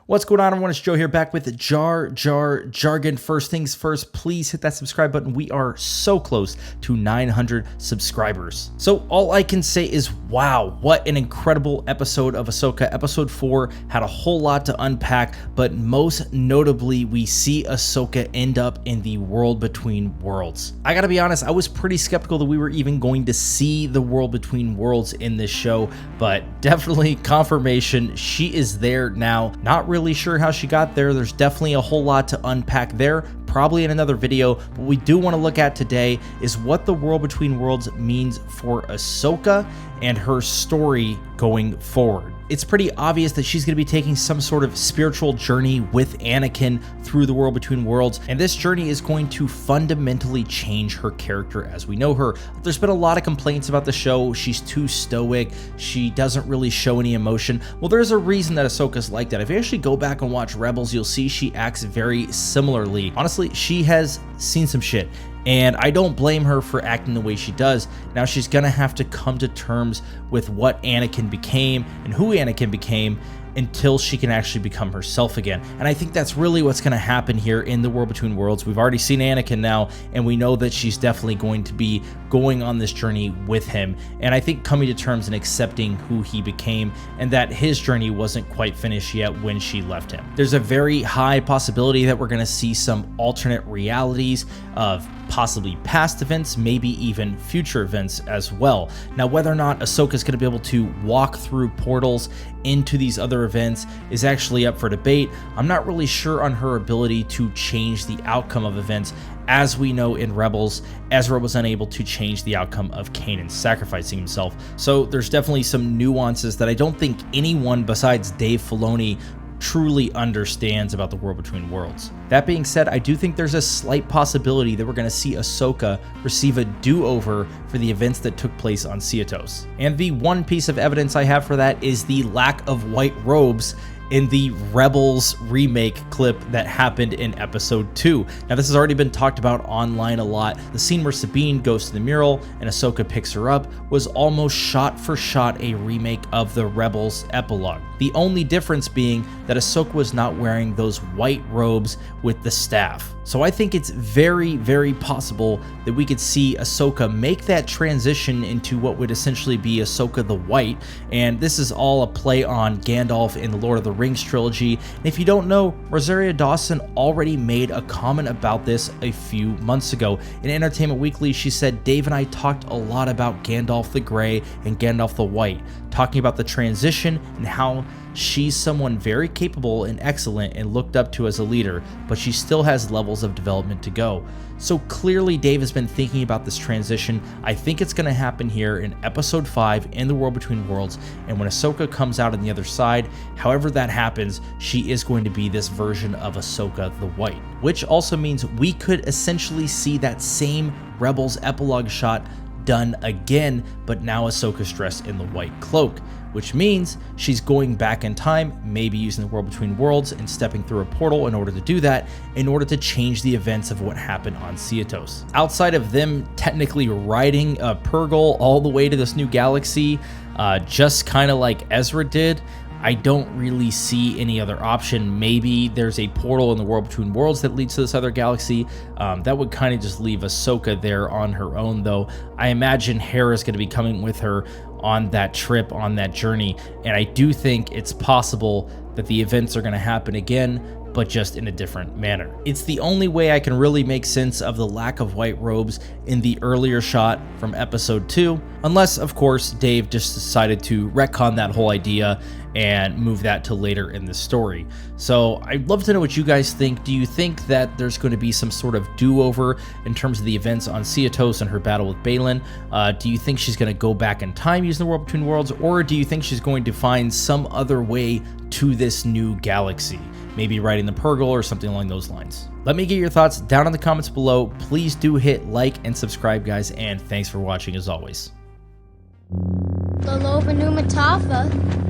What's going on, everyone? It's Joe here, back with Jar Jar Jargon. First things first, please hit that subscribe button. We are so close to 900 subscribers. So all I can say is, wow, what an incredible episode of Ahsoka. Episode 4 had a whole lot to unpack, but most notably, we see Ahsoka end up in the world between worlds. I gotta be honest, I was pretty skeptical that we were even going to see the world between worlds in this show, but definitely confirmation, she is there now. Not really sure how she got there. There's definitely a whole lot to unpack there, probably in another video. What we do want to look at today is what the world between worlds means for Ahsoka and her story going forward. It's pretty obvious that she's going to be taking some sort of spiritual journey with Anakin through the world between worlds, and this journey is going to fundamentally change her character as we know her. There's been a lot of complaints about the show. She's too stoic. She doesn't really show any emotion. Well, there's a reason that Ahsoka's like that. If you actually go back and watch Rebels, you'll see she acts very similarly. Honestly, she has seen some shit, and I don't blame her for acting the way she does. Now she's gonna have to come to terms with what Anakin became and who Anakin became until she can actually become herself again. And I think that's really what's going to happen here in the world between worlds. We've already seen Anakin now, and we know that she's definitely going to be going on this journey with him. And I think coming to terms and accepting who he became, and that his journey wasn't quite finished yet when she left him. There's a very high possibility that we're going to see some alternate realities of possibly past events, maybe even future events as well. Now, whether or not Ahsoka is going to be able to walk through portals into these other events is actually up for debate. I'm not really sure on her ability to change the outcome of events. As we know in Rebels, Ezra was unable to change the outcome of Kanan sacrificing himself. So there's definitely some nuances that I don't think anyone besides Dave Filoni truly understands about the world between worlds. That being said, I do think there's a slight possibility that we're going to see Ahsoka receive a do-over for the events that took place on Seatos. And the one piece of evidence I have for that is the lack of white robes in the Rebels remake clip that happened in episode 2. Now, this has already been talked about online a lot. The scene where Sabine goes to the mural and Ahsoka picks her up was almost shot for shot a remake of the Rebels epilogue. The only difference being that Ahsoka was not wearing those white robes with the staff. So I think it's very, very possible that we could see Ahsoka make that transition into what would essentially be Ahsoka the White. And this is all a play on Gandalf in the Lord of the Rings trilogy. And if you don't know, Rosario Dawson already made a comment about this a few months ago. In Entertainment Weekly, she said, "Dave and I talked a lot about Gandalf the Grey and Gandalf the White, talking about the transition and how she's someone very capable and excellent and looked up to as a leader, but she still has levels of development to go." So clearly Dave has been thinking about this transition. I think it's going to happen here in episode 5 in the world between worlds, and when Ahsoka comes out on the other side, however that happens, she is going to be this version of Ahsoka the White, which also means we could essentially see that same Rebels epilogue shot done again, but now Ahsoka's dressed in the white cloak, which means she's going back in time, maybe using the world between worlds and stepping through a portal in order to do that, in order to change the events of what happened on Seatos. Outside of them technically riding a Purgle all the way to this new galaxy, just kind of like Ezra did, I don't really see any other option. Maybe there's a portal in the world between worlds that leads to this other galaxy. That would kind of just leave Ahsoka there on her own, though. I imagine Hera's going to be coming with her on that trip, on that journey, and I do think it's possible that the events are going to happen again, but just in a different manner. It's the only way I can really make sense of the lack of white robes in the earlier shot from episode 2, unless, of course, Dave just decided to retcon that whole idea and move that to later in the story. So I'd love to know what you guys think. Do you think that there's going to be some sort of do-over in terms of the events on Seatos and her battle with Balin? Do you think she's going to go back in time using the world between worlds, or do you think she's going to find some other way to this new galaxy? Maybe riding the Purgle or something along those lines. Let me get your thoughts down in the comments below. Please do hit like and subscribe, guys, and thanks for watching as always. Lolo Matava.